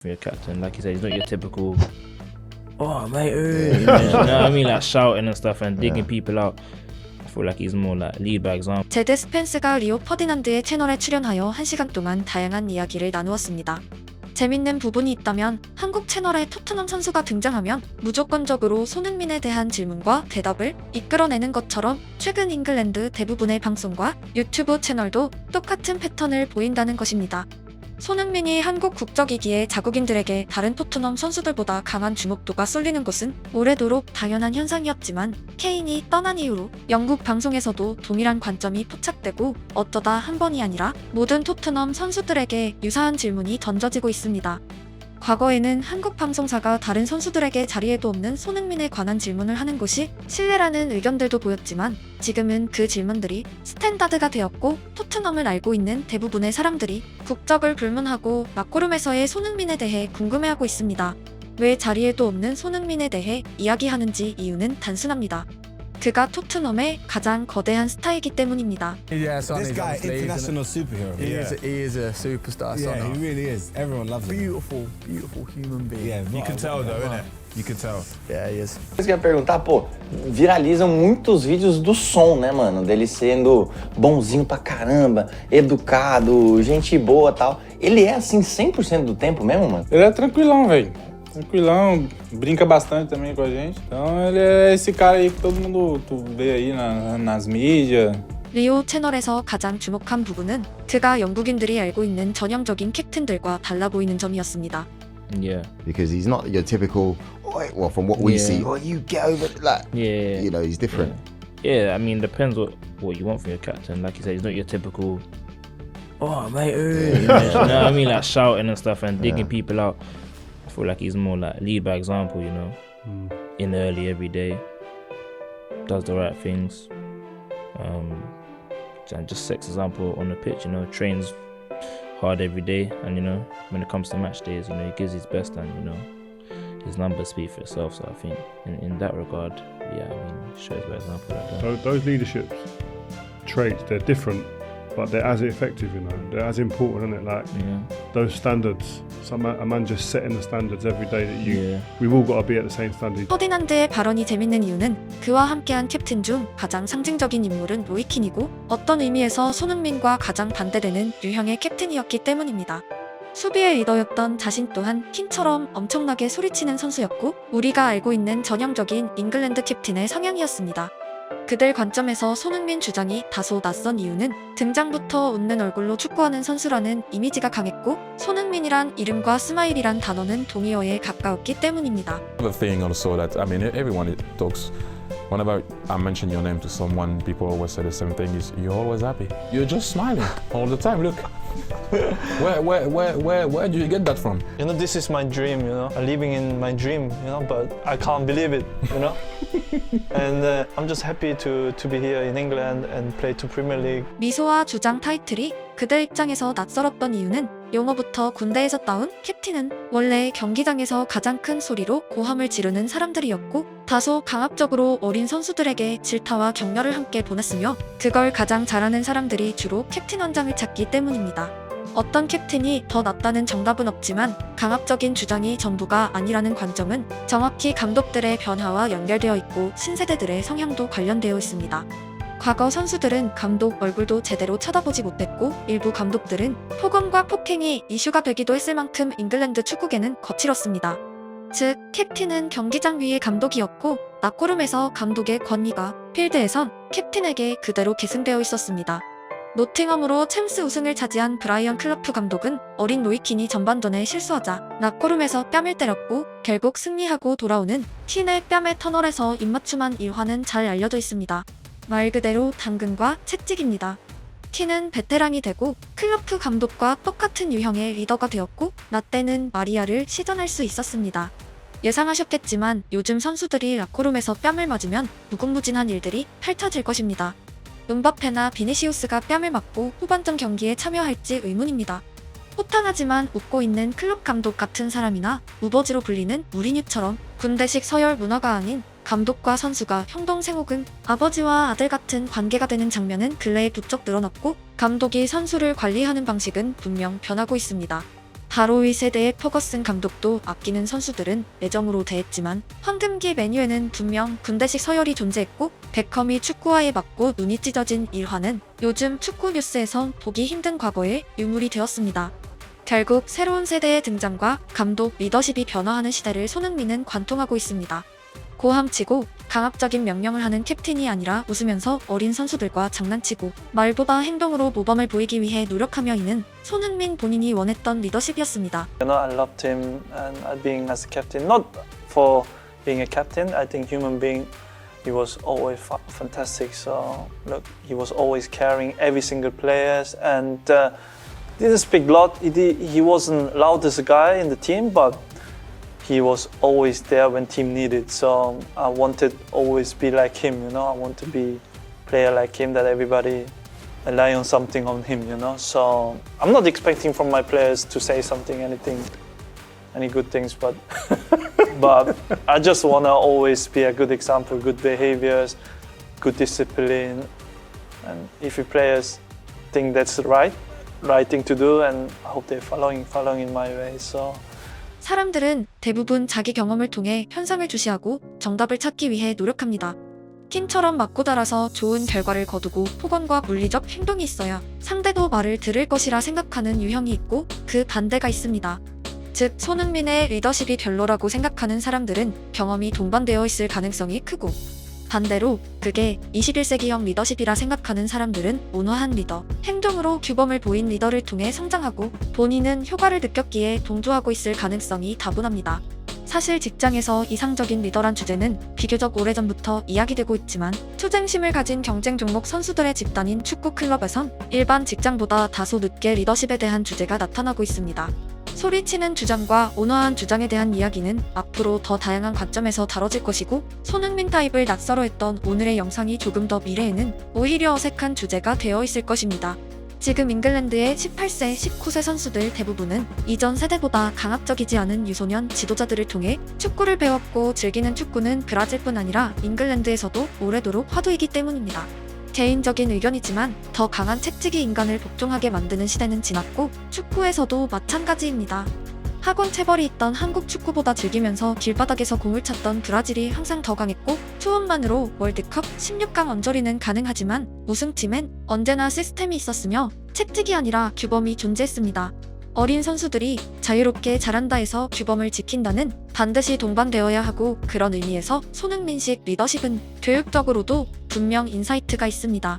for your captain. Like you said, he's not your typical, oh mate, you know what I mean, like shouting and stuff and digging people out. I feel like he's more like lead by example. 제드 스펜스가 리오 퍼디난드의 채널에 출연하여 1시간 동안 다양한 이야기를 나누었습니다. 재밌는 부분이 있다면 한국 채널에 토트넘 선수가 등장하면 무조건적으로 손흥민에 대한 질문과 대답을 이끌어내는 것처럼 최근 잉글랜드 대부분의 방송과 유튜브 채널도 똑같은 패턴을 보인다는 것입니다. 손흥민이 한국 국적이기에 자국인들에게 다른 토트넘 선수들보다 강한 주목도가 쏠리는 것은 오래도록 당연한 현상이었지만 케인이 떠난 이후로 영국 방송에서도 동일한 관점이 포착되고 어쩌다 한 번이 아니라 모든 토트넘 선수들에게 유사한 질문이 던져지고 있습니다. 과거에는 한국 방송사가 다른 선수들에게 자리에도 없는 손흥민에 관한 질문을 하는 것이 신뢰라는 의견들도 보였지만 지금은 그 질문들이 스탠다드가 되었고 토트넘을 알고 있는 대부분의 사람들이 국적을 불문하고 락커룸에서의 손흥민에 대해 궁금해하고 있습니다. 왜 자리에도 없는 손흥민에 대해 이야기하는지 이유는 단순합니다. 그가 토트넘의 가장 거대한 스타이기 때문입니다. This guy, international superhero. He is a superstar. Yeah, he really is. Everyone loves him. Beautiful human being. Yeah, You can tell though, innit? You can tell. Yeah, he is. Eu queria perguntar, pô, viralizam muitos vídeos do som, né, mano? Dele sendo bonzinho pra caramba, educado, gente boa e tal. Ele é assim 100% do tempo mesmo, mano? Ele é tranquilão, velho. Tranquilão, brinca bastante também com a gente. Então ele é esse cara aí que todo mundo tu vê aí nas mídias. 리오 채널에서 가장 주목한 부분은 그가 영국인들이 알고 있는 전형적인 캡틴들과 달라 보이는 점이었습니다. Yeah, Because he's not your typical, well, from what we Yeah. see, you get over it. Like, yeah. you know, he's different. Yeah, I mean, depends what you want from your captain. Like you said, he's not your typical, oh mate, you know what I mean, like shouting and stuff and digging people out. I feel like he's more like lead by example, you know, in early every day, does the right things, and just sets example on the pitch, you know, trains hard every day, and you know, when it comes to match days, you know, he gives his best, and you know, his numbers speak for itself. So I think in that regard, yeah, I mean, shows by example like that. Those leadership traits, they're different, but they're as effective, you know. They're as important, isn't it? Like Yeah. those standards. A man just setting the standards every day that Yeah. we've all got to be at the same standard. 퍼디난드의 발언이 재밌는 이유는 그와 함께한 캡틴 중 가장 상징적인 인물은 로이킨이고 어떤 의미에서 손흥민과 가장 반대되는 유형의 캡틴이었기 때문입니다. 수비의 리더였던 자신 또한 킨처럼 엄청나게 소리치는 선수였고 우리가 알고 있는 전형적인 잉글랜드 캡틴의 성향이었습니다. 그들 관점에서 손흥민 주장이 다소 낯선 이유는 등장부터 웃는 얼굴로 축구하는 선수라는 이미지가 강했고 손흥민이란 이름과 스마일이란 단어는 동의어에 가까웠기 때문입니다. The thing also that, I mean, everyone talks, whenever I mention your name to someone, people always say the same thing, is you're always happy. You're just smiling all the time, look. Where do you get that from? You know, this is my dream, you know, I'm living in my dream, you know, but I can't believe it, you know. And I'm just happy to be here in England and play to Premier League. 미소와 주장 타이틀이 그들 입장에서 낯설었던 이유는 용어부터 군대에서 따온 캡틴은 원래 경기장에서 가장 큰 소리로 고함을 지르는 사람들이었고 다소 강압적으로 어린 선수들에게 질타와 격려를 함께 보냈으며 그걸 가장 잘하는 사람들이 주로 캡틴 원장을 찾기 때문입니다. 어떤 캡틴이 더 낫다는 정답은 없지만 강압적인 주장이 전부가 아니라는 관점은 정확히 감독들의 변화와 연결되어 있고 신세대들의 성향도 관련되어 있습니다. 과거 선수들은 감독 얼굴도 제대로 쳐다보지 못했고 일부 감독들은 폭언과 폭행이 이슈가 되기도 했을 만큼 잉글랜드 축구계는 거칠었습니다. 즉, 캡틴은 경기장 위의 감독이었고 락커룸에서 감독의 권위가 필드에선 캡틴에게 그대로 계승되어 있었습니다. 노팅엄으로 챔스 우승을 차지한 브라이언 클러프 감독은 어린 로이킨이 전반전에 실수하자 락커룸에서 뺨을 때렸고 결국 승리하고 돌아오는 틴의 뺨의 터널에서 입맞춤한 일화는 잘 알려져 있습니다. 말 그대로 당근과 채찍입니다. 틴은 베테랑이 되고 클러프 감독과 똑같은 유형의 리더가 되었고 라떼는 마리아를 시전할 수 있었습니다. 예상하셨겠지만 요즘 선수들이 락커룸에서 뺨을 맞으면 무궁무진한 일들이 펼쳐질 것입니다. 음바페나 비니시우스가 뺨을 맞고 후반전 경기에 참여할지 의문입니다. 호탕하지만 웃고 있는 클럽 감독 같은 사람이나 우버지로 불리는 무리뉴처럼 군대식 서열 문화가 아닌 감독과 선수가 형동생 혹은 아버지와 아들 같은 관계가 되는 장면은 근래에 부쩍 늘어났고 감독이 선수를 관리하는 방식은 분명 변하고 있습니다. 바로 이 세대의 퍼거슨 감독도 아끼는 선수들은 애정으로 대했지만 황금기 메뉴에는 분명 군대식 서열이 존재했고 베컴이 축구화에 맞고 눈이 찢어진 일화는 요즘 축구 뉴스에선 보기 힘든 과거의 유물이 되었습니다. 결국 새로운 세대의 등장과 감독 리더십이 변화하는 시대를 손흥민은 관통하고 있습니다. 고함치고 강압적인 명령을 하는 캡틴이 아니라 웃으면서 어린 선수들과 장난치고 말보다 행동으로 모범을 보이기 위해 노력하며 이는 손흥민 본인이 원했던 리더십이었습니다. You know, I loved him and being as a captain, not for being a captain. I think human being, he was always fantastic. So look, he was always caring every single players and didn't speak a lot. He wasn't loudest guy in the team, but he was always there when team needed. So I wanted always be like him, you know. I want to be player like him, that everybody rely on something on him, you know. So I'm not expecting from my players to say something, any good things, but but I just wanna always be a good example, good behaviors, good discipline, and if your players think that's the right thing to do, and I hope they're following in my way. So. 사람들은 대부분 자기 경험을 통해 현상을 주시하고 정답을 찾기 위해 노력합니다. 킴처럼 맞고 달아서 좋은 결과를 거두고 폭언과 물리적 행동이 있어야 상대도 말을 들을 것이라 생각하는 유형이 있고 그 반대가 있습니다. 즉 손흥민의 리더십이 별로라고 생각하는 사람들은 경험이 동반되어 있을 가능성이 크고 반대로 그게 21세기형 리더십이라 생각하는 사람들은 온화한 리더, 행동으로 규범을 보인 리더를 통해 성장하고 본인은 효과를 느꼈기에 동조하고 있을 가능성이 다분합니다. 사실 직장에서 이상적인 리더란 주제는 비교적 오래전부터 이야기되고 있지만 투쟁심을 가진 경쟁 종목 선수들의 집단인 축구 클럽에선 일반 직장보다 다소 늦게 리더십에 대한 주제가 나타나고 있습니다. 소리치는 주장과 온화한 주장에 대한 이야기는 앞으로 더 다양한 관점에서 다뤄질 것이고 손흥민 타입을 낯설어했던 오늘의 영상이 조금 더 미래에는 오히려 어색한 주제가 되어 있을 것입니다. 지금 잉글랜드의 18세, 19세 선수들 대부분은 이전 세대보다 강압적이지 않은 유소년 지도자들을 통해 축구를 배웠고 즐기는 축구는 브라질뿐 아니라 잉글랜드에서도 오래도록 화두이기 때문입니다. 개인적인 의견이지만 더 강한 채찍이 인간을 복종하게 만드는 시대는 지났고 축구에서도 마찬가지입니다. 학원 체벌이 있던 한국 축구보다 즐기면서 길바닥에서 공을 찼던 브라질이 항상 더 강했고 투혼만으로 월드컵 16강 언저리는 가능하지만 우승팀엔 언제나 시스템이 있었으며 채찍이 아니라 규범이 존재했습니다. 어린 선수들이 자유롭게 잘한다 해서 규범을 지킨다는 반드시 동반되어야 하고 그런 의미에서 손흥민식 리더십은 교육적으로도 분명 인사이트가 있습니다.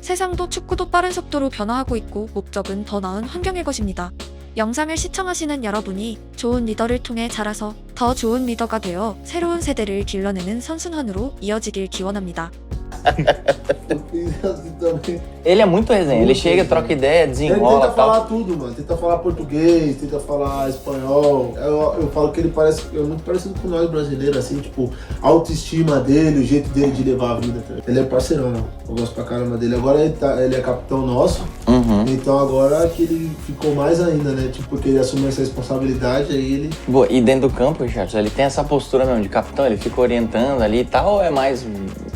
세상도 축구도 빠른 속도로 변화하고 있고 목적은 더 나은 환경일 것입니다. 영상을 시청하시는 여러분이 좋은 리더를 통해 자라서 더 좋은 리더가 되어 새로운 세대를 길러내는 선순환으로 이어지길 기원합니다. Ele é muito resenha, ele chega, troca ideia, desenrola. Ele tenta falar tudo, mano. Tenta falar português, tenta falar espanhol. Eu falo que ele é muito parecido com nós brasileiros, assim, tipo, a autoestima dele, o jeito dele de levar a vida. Ele é parceirão, né? Eu gosto pra caramba dele. Agora ele é capitão nosso, então agora que ele ficou mais ainda, né? Tipo, porque ele assumiu essa responsabilidade, aí ele... Boa, e dentro do campo, Richard, ele tem essa postura mesmo de capitão, ele fica orientando ali e tal, ou é mais,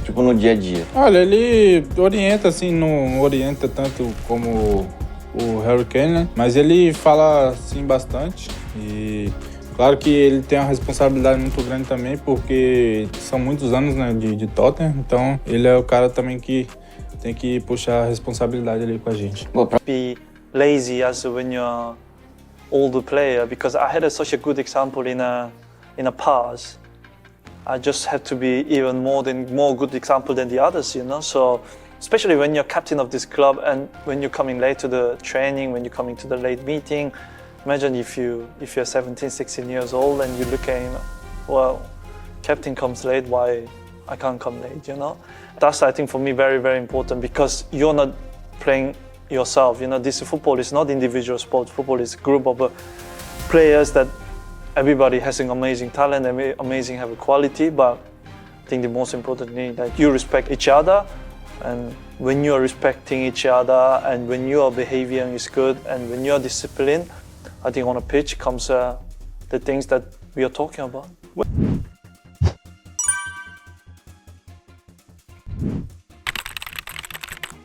tipo, no dia a dia? Olha, ele orienta assim, não orienta tanto como o Harry Kane, né? Mas ele fala assim bastante e claro que ele tem uma responsabilidade muito grande também porque são muitos anos, né, de Tottenham, então ele é o cara também que tem que puxar a responsabilidade ali com a gente. Be lazy as when you're older player because I had such a good example in a past. I just had to be even more good example than the others, you know. So especially when you're captain of this club and when you're coming late to the training, when you're coming to the late meeting, imagine if you're 17, 16 years old and you look at him, well, captain comes late, why I can't come late, you know. That's I think for me very, very important because you're not playing yourself, you know. This football is not individual sport. Football is a group of players that everybody has an amazing talent, amazing have a quality, but I think the most important thing is that you respect each other, and when you are respecting each other, and when your behavior is good, and when you are disciplined, I think on a pitch comes the things that we are talking about.